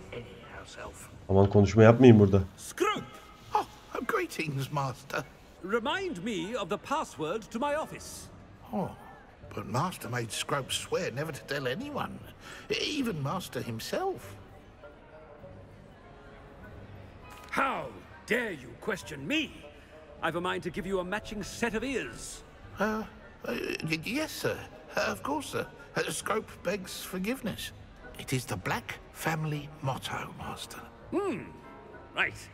Aman konuşma yapmayayım burada. Scrope! Oh, greetings, Master. Remind me of the password to my office. Oh, but Master made Scrope swear never to tell anyone, even Master himself. How dare you question me? I've a mind to give you a matching set of ears. Yes, sir. Of course, sir. Scrope begs forgiveness. It is the Black family motto, Master. Right.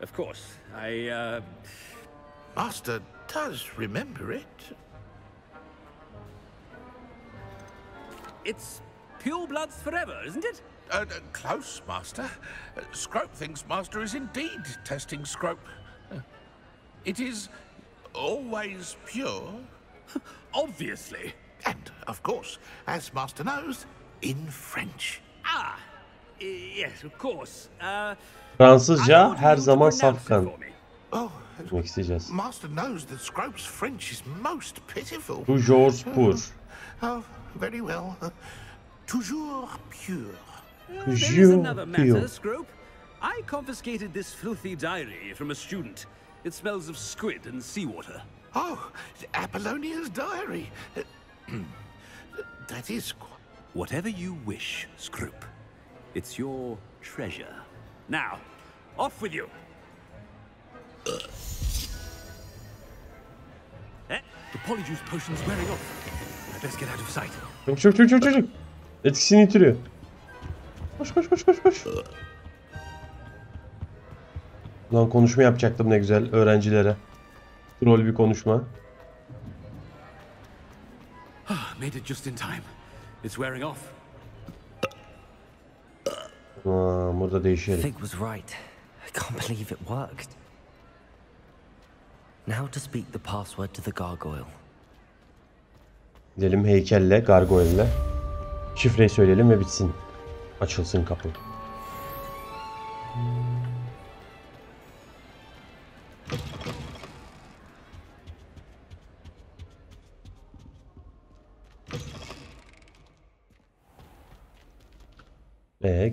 Of course. Master does remember it. It's pure bloods forever, isn't it? Close, Master. Scrope thinks Master is indeed testing Scrope. It is always pure. Obviously. And, of course, as Master knows, in French. Yes, of course. Fransızca her zaman safkan. Gitmek isteyeceğiz. Master knows that Scrope's French is most pitiful. Toujours pur. Oh, very well. Toujours pure. There is another matter, Scrope. I confiscated this filthy diary from a student. It smells of squid and seawater. Oh, Apollonia's diary. That is... Whatever you wish, Scrope. It's your treasure. Now, off with you. The polyjuice potion's wearing off. I best get out of sight. Çocuk. Etkisini yitiriyor. Koş. Lan konuşma yapacaktım ne güzel öğrencilere. Troll bir konuşma. Made it just in time. It's wearing off. Burada değişelim. Fig was right. I can't believe it worked. Now to speak the password to the gargoyle. Gidelim heykelle, gargoyle. Şifreyi söyleyelim ve bitsin. Açılsın kapı.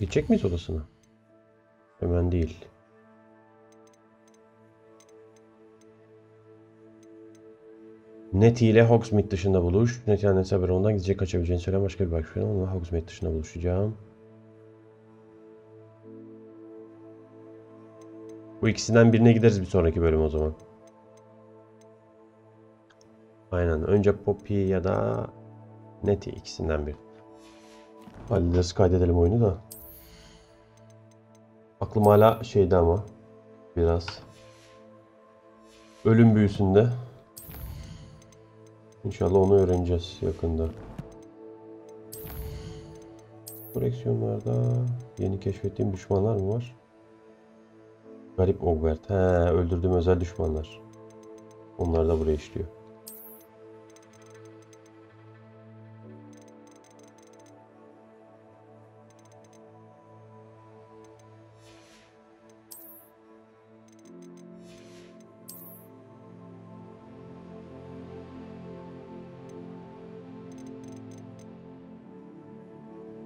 Gidecek miyiz odasına? Hemen değil. Nettie ile Hogsmeade dışında buluş. Nettie annesi haber ondan gidecek kaçabileceğini söyleyen başka bir başkanım ama Hogsmeade dışında buluşacağım. Bu ikisinden birine gideriz bir sonraki bölüm o zaman. Aynen. Önce Poppy ya da Nettie ikisinden biri. Hallederiz, kaydedelim oyunu da. Aklım hala şeyde ama biraz. Ölüm büyüsünde. İnşallah onu öğreneceğiz yakında. Koleksiyonlarda yeni keşfettiğim düşmanlar mı var? Garip Hogwarts. Öldürdüğüm özel düşmanlar. Onlar da buraya işliyor.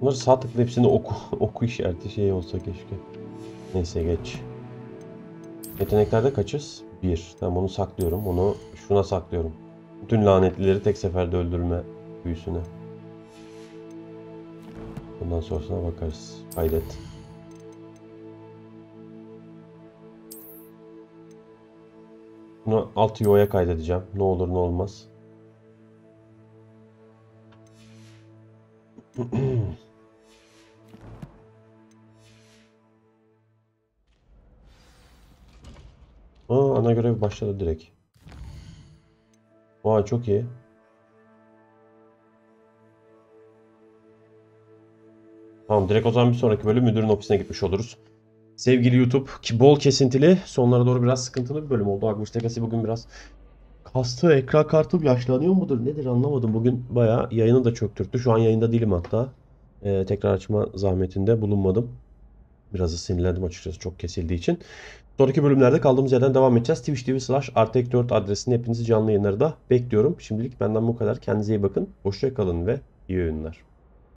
Bunları sağ tıkla hepsini oku işareti şey olsa keşke. Neyse geç. Yeteneklerde kaçız? 1. Tamam onu saklıyorum. Onu şuna saklıyorum. Bütün lanetlileri tek seferde öldürme büyüsüne. Bundan sonrasına bakarız. Kaydet. Bunu alt yo'ya kaydedeceğim. Ne olur ne olmaz. Ana görev başladı direkt. Çok iyi. Tamam direkt o zaman bir sonraki bölüm müdürün ofisine gitmiş oluruz. Sevgili YouTube ki bol kesintili sonlara doğru biraz sıkıntılı bir bölüm oldu. Agustekasi bugün biraz kastı, ekran kartım yaşlanıyor mudur nedir anlamadım. Bugün bayağı yayını da çöktürttü. Şu an yayında değilim hatta. Tekrar açma zahmetinde bulunmadım. Biraz da sinirlendim açıkçası çok kesildiği için. Sonraki bölümlerde kaldığımız yerden devam edeceğiz. Twitch.tv/Artech4 adresinde hepinizi canlı yayınlarda bekliyorum. Şimdilik benden bu kadar. Kendinize iyi bakın. Hoşça kalın ve iyi oyunlar.